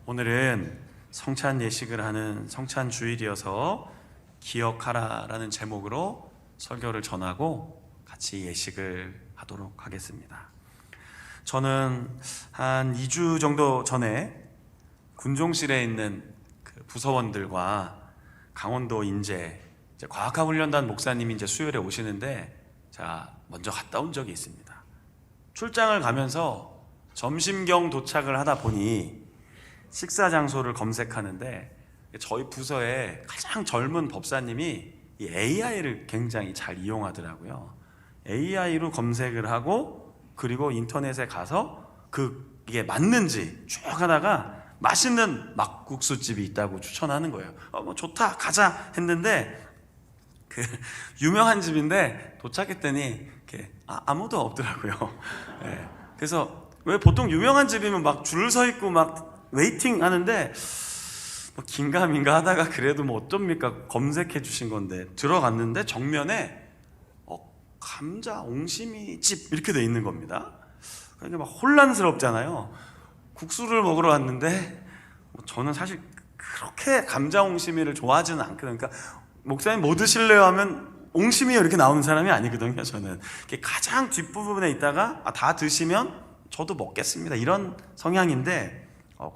오늘은 성찬 예식을 하는 성찬 주일이어서 기억하라라는 제목으로 설교를 전하고 같이 예식을 하도록 하겠습니다. 저는 한 2주 정도 전에 군종실에 있는 그 부서원들과 강원도 인제 과학화훈련단 목사님이 이제 수요일에 오시는데 제가 먼저 갔다 온 적이 있습니다. 출장을 가면서 점심경 도착을 하다 보니 식사 장소를 검색하는데 저희 부서에 가장 젊은 법사님이 이 AI를 굉장히 잘 이용하더라고요. AI로 검색을 하고 그리고 인터넷에 가서 이게 맞는지 쭉 하다가 맛있는 막국수집이 있다고 추천하는 거예요. 뭐 좋다 가자 했는데 그 유명한 집인데 도착했더니 아무도 없더라고요. 네. 그래서 왜 보통 유명한 집이면 막 줄 서 있고 막 웨이팅 하는데 뭐 긴가민가 하다가 그래도 뭐 어쩝니까 검색해 주신 건데 들어갔는데 정면에 감자 옹심이 집 이렇게 돼 있는 겁니다. 그러니까 막 혼란스럽잖아요. 국수를 먹으러 왔는데 저는 사실 그렇게 감자 옹심이를 좋아하지는 않거든요. 그러니까 목사님 뭐 드실래요 하면 옹심이 이렇게 나오는 사람이 아니거든요. 저는 가장 뒷부분에 있다가 다 드시면 저도 먹겠습니다 이런 성향인데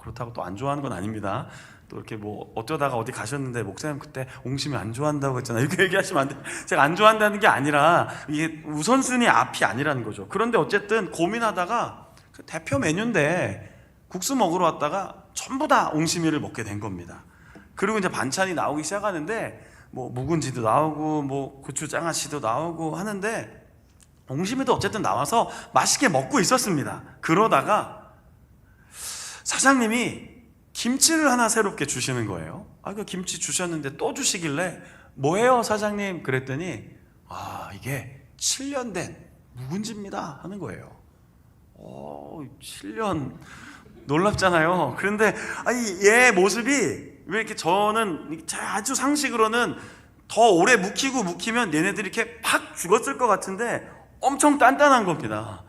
그렇다고 또 안 좋아하는 건 아닙니다. 또 이렇게 뭐 어쩌다가 어디 가셨는데 목사님 그때 옹심이 안 좋아한다고 했잖아요 이렇게 얘기하시면 안 돼요. 제가 안 좋아한다는 게 아니라 이게 우선순위 앞이 아니라는 거죠. 그런데 어쨌든 고민하다가 그 대표 메뉴인데 국수 먹으러 왔다가 전부 다 옹심이를 먹게 된 겁니다. 그리고 이제 반찬이 나오기 시작하는데 뭐 묵은지도 나오고 뭐 고추장아찌도 나오고 하는데 옹심이도 어쨌든 나와서 맛있게 먹고 있었습니다. 그러다가 사장님이 김치를 하나 새롭게 주시는 거예요. 그 김치 주셨는데 또 주시길래 뭐예요 사장님? 그랬더니 이게 7년 된 묵은지입니다 하는 거예요. 7년 놀랍잖아요. 그런데 얘 모습이 왜 이렇게 저는 아주 상식으로는 더 오래 묵히면 얘네들이 이렇게 팍 죽었을 것 같은데 엄청 단단한 겁니다.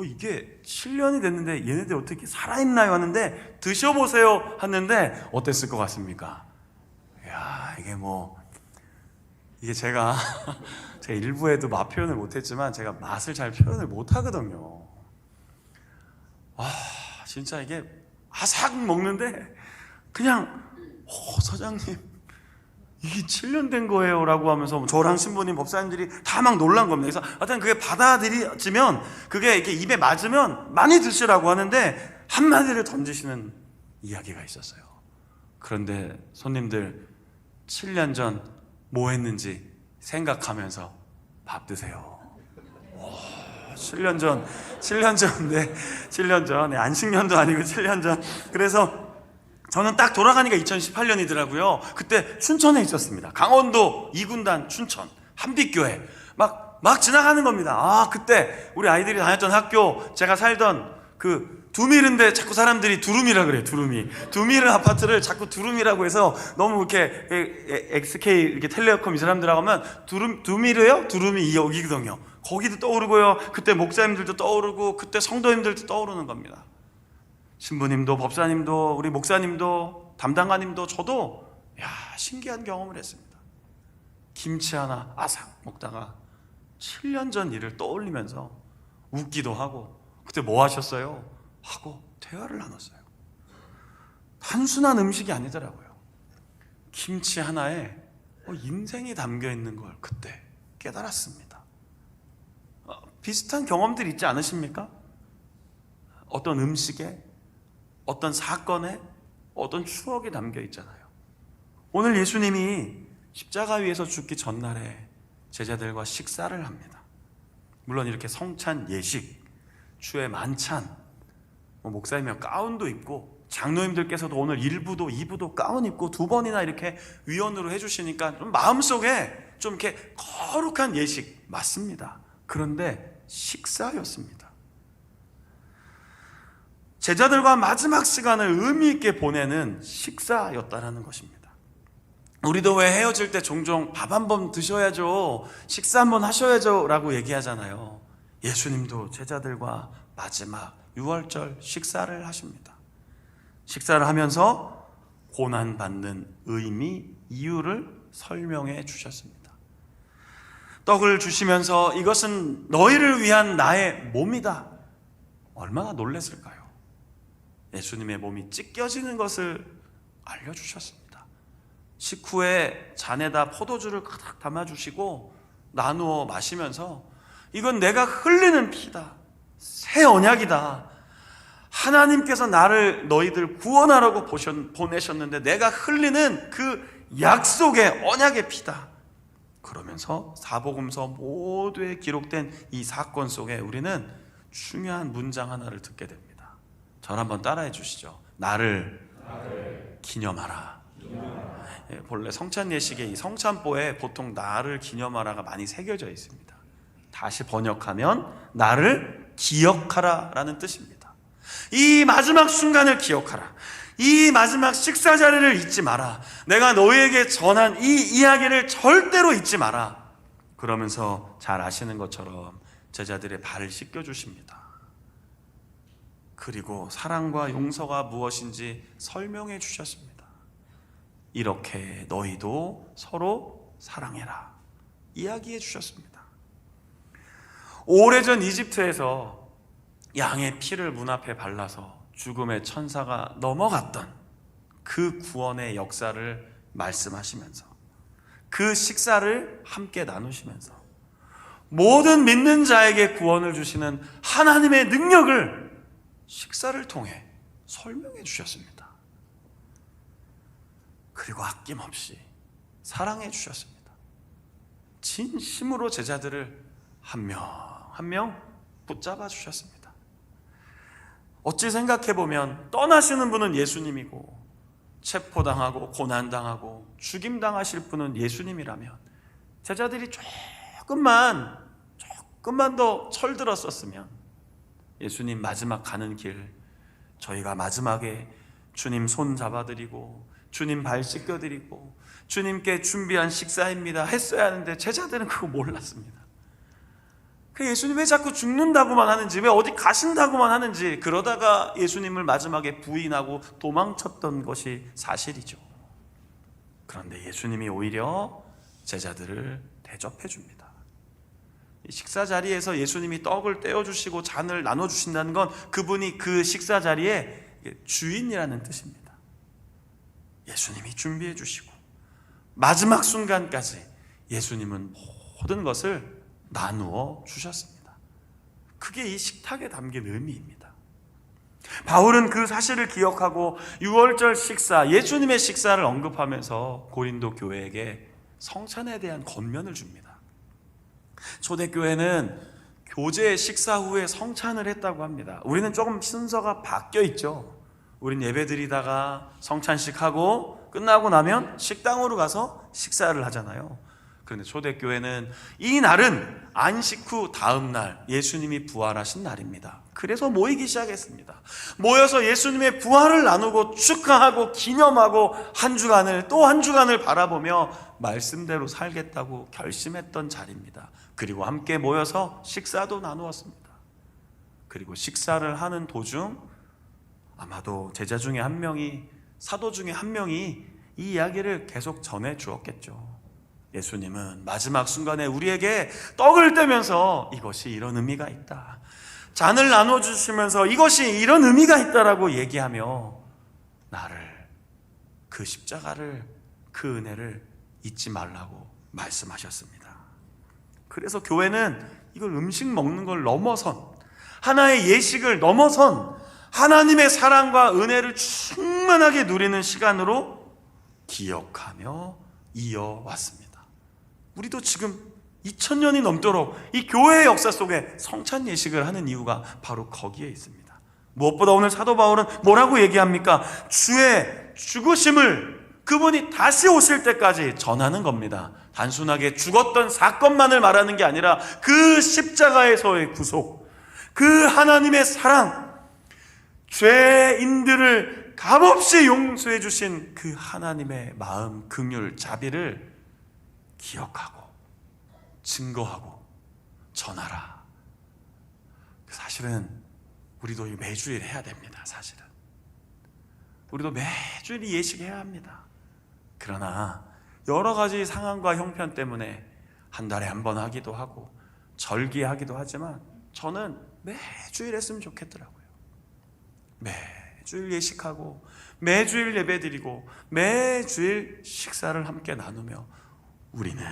이게 7년이 됐는데 얘네들 어떻게 살아있나요? 하는데 드셔보세요 하는데 어땠을 것 같습니까? 이게 제가 일부에도 맛 표현을 못했지만 제가 맛을 잘 표현을 못하거든요. 진짜 이게 아삭 먹는데 그냥 사장님 이게 7년 된 거예요 라고 하면서 저랑 신부님 법사님들이 다 막 놀란 겁니다. 그래서 하여튼 그게 받아들여지면 그게 이렇게 입에 맞으면 많이 드시라고 하는데 한마디를 던지시는 이야기가 있었어요. 그런데 손님들 7년 전 뭐 했는지 생각하면서 밥 드세요. 7년 전 안식년도 아니고 7년 전. 그래서 저는 딱 돌아가니까 2018년이더라고요. 그때 춘천에 있었습니다. 강원도 2군단 춘천 한빛교회 막 지나가는 겁니다. 그때 우리 아이들이 다녔던 학교, 제가 살던 그 두밀인데 자꾸 사람들이 두루미라 그래요. 두밀 아파트를 자꾸 두루미라고 해서 너무 이렇게 XK 이렇게 텔레콤 이 사람들하고 하면 두밀이에요? 두루미 여기거든요. 거기도 떠오르고요. 그때 목사님들도 떠오르고 그때 성도님들도 떠오르는 겁니다. 신부님도 법사님도 우리 목사님도 담당관님도 저도 신기한 경험을 했습니다. 김치 하나 아삭 먹다가 7년 전 일을 떠올리면서 웃기도 하고 그때 뭐 하셨어요? 하고 대화를 나눴어요. 단순한 음식이 아니더라고요. 김치 하나에 인생이 담겨 있는 걸 그때 깨달았습니다. 비슷한 경험들 있지 않으십니까? 어떤 음식에 어떤 사건에 어떤 추억이 담겨 있잖아요. 오늘 예수님이 십자가 위에서 죽기 전날에 제자들과 식사를 합니다. 물론 이렇게 성찬 예식, 주의 만찬, 목사님이 가운도 입고 장로님들께서도 오늘 1부도 2부도 가운 입고 2번이나 이렇게 위원으로 해주시니까 좀 마음속에 좀 이렇게 거룩한 예식 맞습니다. 그런데 식사였습니다. 제자들과 마지막 시간을 의미 있게 보내는 식사였다라는 것입니다. 우리도 왜 헤어질 때 종종 밥 한번 드셔야죠, 식사 한번 하셔야죠 라고 얘기하잖아요. 예수님도 제자들과 마지막 6월절 식사를 하십니다. 식사를 하면서 고난받는 의미, 이유를 설명해 주셨습니다. 떡을 주시면서 이것은 너희를 위한 나의 몸이다. 얼마나 놀랐을까요? 예수님의 몸이 찢겨지는 것을 알려주셨습니다. 식후에 잔에다 포도주를 가득 담아주시고 나누어 마시면서 이건 내가 흘리는 피다. 새 언약이다. 하나님께서 나를 너희들 구원하라고 보내셨는데 내가 흘리는 그 약속의 언약의 피다. 그러면서 사복음서 모두에 기록된 이 사건 속에 우리는 중요한 문장 하나를 듣게 됩니다. 저를 한번 따라해 주시죠. 나를 기념하라. 본래 성찬 예식의 이 성찬보에 보통 나를 기념하라가 많이 새겨져 있습니다. 다시 번역하면 나를 기억하라 라는 뜻입니다. 이 마지막 순간을 기억하라. 이 마지막 식사 자리를 잊지 마라. 내가 너희에게 전한 이 이야기를 절대로 잊지 마라. 그러면서 잘 아시는 것처럼 제자들의 발을 씻겨 주십니다. 그리고 사랑과 용서가 무엇인지 설명해 주셨습니다. 이렇게 너희도 서로 사랑해라. 이야기해 주셨습니다. 오래전 이집트에서 양의 피를 문 앞에 발라서 죽음의 천사가 넘어갔던 그 구원의 역사를 말씀하시면서 그 식사를 함께 나누시면서 모든 믿는 자에게 구원을 주시는 하나님의 능력을 식사를 통해 설명해 주셨습니다. 그리고 아낌없이 사랑해 주셨습니다. 진심으로 제자들을 한 명 한 명 붙잡아 주셨습니다. 어찌 생각해보면 떠나시는 분은 예수님이고 체포당하고 고난당하고 죽임당하실 분은 예수님이라면 제자들이 조금만 더 철들었었으면 예수님 마지막 가는 길 저희가 마지막에 주님 손 잡아드리고 주님 발 씻겨드리고 주님께 준비한 식사입니다 했어야 하는데 제자들은 그거 몰랐습니다. 그 예수님 왜 자꾸 죽는다고만 하는지, 왜 어디 가신다고만 하는지, 그러다가 예수님을 마지막에 부인하고 도망쳤던 것이 사실이죠. 그런데 예수님이 오히려 제자들을 대접해 줍니다. 식사 자리에서 예수님이 떡을 떼어주시고 잔을 나눠주신다는 건 그분이 그 식사 자리에 주인이라는 뜻입니다. 예수님이 준비해 주시고 마지막 순간까지 예수님은 모든 것을 나누어 주셨습니다. 그게 이 식탁에 담긴 의미입니다. 바울은 그 사실을 기억하고 6월절 식사, 예수님의 식사를 언급하면서 고린도 교회에게 성찬에 대한 권면을 줍니다. 초대교회는 교제 식사 후에 성찬을 했다고 합니다. 우리는 조금 순서가 바뀌어 있죠. 우린 예배드리다가 성찬식 하고 끝나고 나면 식당으로 가서 식사를 하잖아요. 그런데 초대교회는 이 날은 안식 후 다음 날 예수님이 부활하신 날입니다. 그래서 모이기 시작했습니다. 모여서 예수님의 부활을 나누고 축하하고 기념하고 한 주간을 또 한 주간을 바라보며 말씀대로 살겠다고 결심했던 자리입니다. 그리고 함께 모여서 식사도 나누었습니다. 그리고 식사를 하는 도중 아마도 제자 중에 한 명이, 사도 중에 한 명이 이 이야기를 계속 전해 주었겠죠. 예수님은 마지막 순간에 우리에게 떡을 떼면서 이것이 이런 의미가 있다, 잔을 나눠주시면서 이것이 이런 의미가 있다라고 얘기하며 나를, 그 십자가를, 그 은혜를 잊지 말라고 말씀하셨습니다. 그래서 교회는 이걸 음식 먹는 걸 넘어선, 하나의 예식을 넘어선 하나님의 사랑과 은혜를 충만하게 누리는 시간으로 기억하며 이어왔습니다. 우리도 지금 2000년이 넘도록 이 교회의 역사 속에 성찬 예식을 하는 이유가 바로 거기에 있습니다. 무엇보다 오늘 사도 바울은 뭐라고 얘기합니까? 주의 죽으심을 그분이 다시 오실 때까지 전하는 겁니다. 단순하게 죽었던 사건만을 말하는 게 아니라 그 십자가에서의 구속, 그 하나님의 사랑, 죄인들을 값없이 용서해 주신 그 하나님의 마음, 긍휼, 자비를 기억하고 증거하고 전하라. 사실은 우리도 매주일 해야 됩니다. 사실은 우리도 매주일 이 예식해야 합니다. 그러나 여러 가지 상황과 형편 때문에 한 달에 한 번 하기도 하고 절기하기도 하지만 저는 매주일 했으면 좋겠더라고요. 매주일 예식하고 매주일 예배드리고 매주일 식사를 함께 나누며 우리는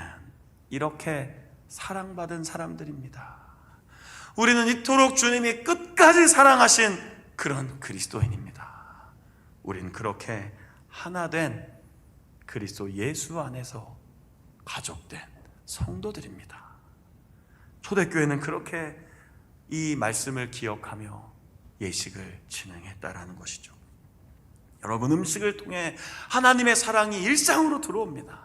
이렇게 사랑받은 사람들입니다. 우리는 이토록 주님이 끝까지 사랑하신 그런 그리스도인입니다. 우리는 그렇게 하나 된 그리스도 예수 안에서 가족된 성도들입니다. 초대교회는 그렇게 이 말씀을 기억하며 예식을 진행했다라는 것이죠. 여러분, 음식을 통해 하나님의 사랑이 일상으로 들어옵니다.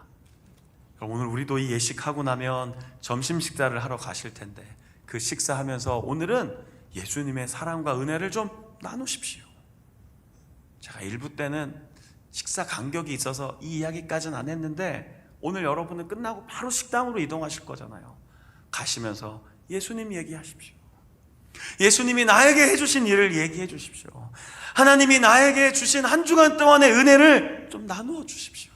오늘 우리도 이 예식하고 나면 점심 식사를 하러 가실 텐데 그 식사하면서 오늘은 예수님의 사랑과 은혜를 좀 나누십시오. 제가 일부 때는 식사 간격이 있어서 이 이야기까지는 안 했는데 오늘 여러분은 끝나고 바로 식당으로 이동하실 거잖아요. 가시면서 예수님 얘기하십시오. 예수님이 나에게 해주신 일을 얘기해 주십시오. 하나님이 나에게 주신 한 주간 동안의 은혜를 좀 나누어 주십시오.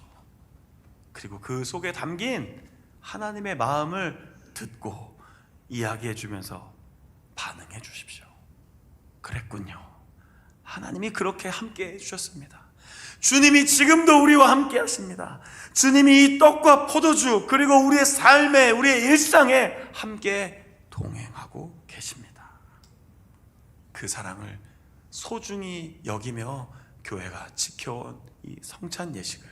그리고 그 속에 담긴 하나님의 마음을 듣고 이야기해 주면서 반응해 주십시오. 그랬군요. 하나님이 그렇게 함께 해주셨습니다. 주님이 지금도 우리와 함께 하십니다. 주님이 이 떡과 포도주 그리고 우리의 삶에 우리의 일상에 함께 동행하고 계십니다. 그 사랑을 소중히 여기며 교회가 지켜온 이 성찬 예식을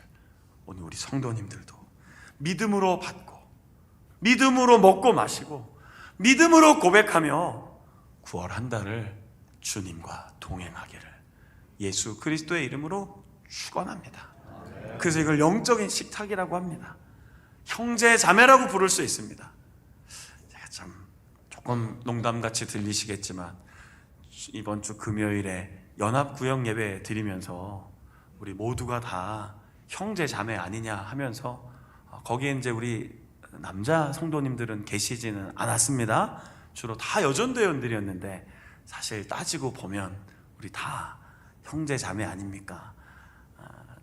오늘 우리 성도님들도 믿음으로 받고 믿음으로 먹고 마시고 믿음으로 고백하며 9월 한 달을 주님과 동행하기를 예수 그리스도의 이름으로 축원합니다. 그래서 이걸 영적인 식탁이라고 합니다. 형제 자매라고 부를 수 있습니다. 제가 참 조금 농담같이 들리시겠지만 이번 주 금요일에 연합구역 예배 드리면서 우리 모두가 다 형제 자매 아니냐 하면서 거기에 이제 우리 남자 성도님들은 계시지는 않았습니다. 주로 다 여전도원들이었는데 사실 따지고 보면 우리 다 형제 자매 아닙니까?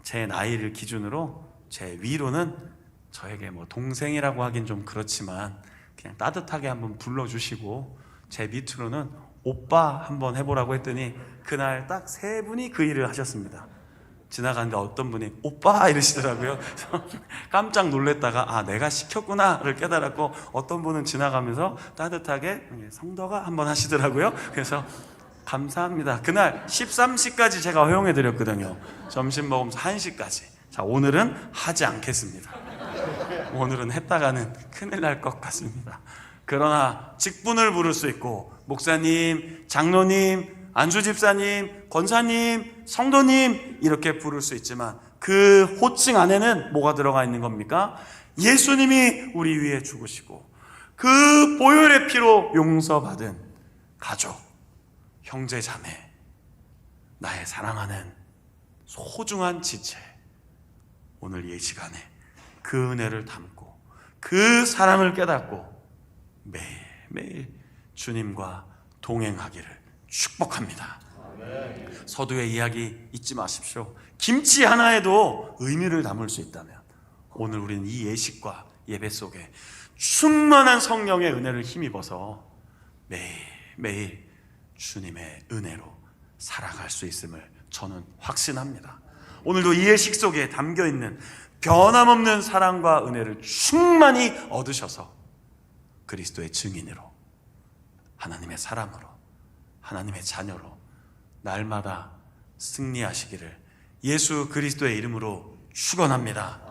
제 나이를 기준으로 제 위로는 저에게 뭐 동생이라고 하긴 좀 그렇지만 그냥 따뜻하게 한번 불러주시고 제 밑으로는 오빠 한번 해보라고 했더니 그날 딱 3분이 그 일을 하셨습니다. 지나가는데 어떤 분이 오빠 이러시더라고요. 깜짝 놀랐다가 아 내가 시켰구나를 깨달았고 어떤 분은 지나가면서 따뜻하게 성도가 한번 하시더라고요. 그래서 감사합니다. 그날 13시까지 제가 허용해 드렸거든요. 점심 먹으면서 1시까지. 자, 오늘은 하지 않겠습니다. 오늘은 했다가는 큰일 날 것 같습니다. 그러나 직분을 부를 수 있고 목사님, 장로님, 안수집사님, 권사님, 성도님 이렇게 부를 수 있지만 그 호칭 안에는 뭐가 들어가 있는 겁니까? 예수님이 우리 위해 죽으시고 그 보혈의 피로 용서받은 가족, 형제 자매, 나의 사랑하는 소중한 지체, 오늘 이 시간에 그 은혜를 담고 그 사랑을 깨닫고 매일매일 주님과 동행하기를 축복합니다. 서두의 이야기 잊지 마십시오. 김치 하나에도 의미를 담을 수 있다면 오늘 우리는 이 예식과 예배 속에 충만한 성령의 은혜를 힘입어서 매일매일 주님의 은혜로 살아갈 수 있음을 저는 확신합니다. 오늘도 이 예식 속에 담겨있는 변함없는 사랑과 은혜를 충만히 얻으셔서 그리스도의 증인으로 하나님의 사랑으로 하나님의 자녀로 날마다 승리하시기를 예수 그리스도의 이름으로 축원합니다.